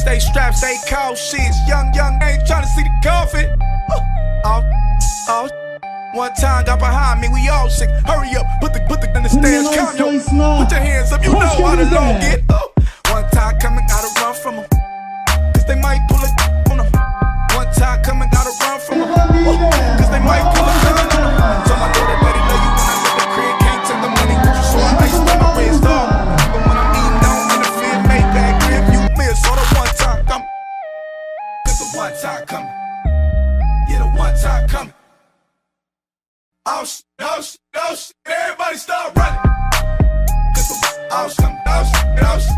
Stay strapped, stay cautious. Young, ain't tryna see the coffin. Oh. One time got behind me, we all sick. Hurry up, put the in the stairs. Count yo. Put your hands up, you know how the law get. One time coming, gotta run from them. Cause they might pull a on them. One time coming, gotta run from them. Cause they might pull a gun on them. So my daddy love you when I let the crib. Can't take the money, so I ice on my wrist off. But when I'm eating down in the field, make that grip, you miss. So the one time coming. Cause the one time coming. Yeah, the one time coming. Oh shit, everybody start running. Cause the coming,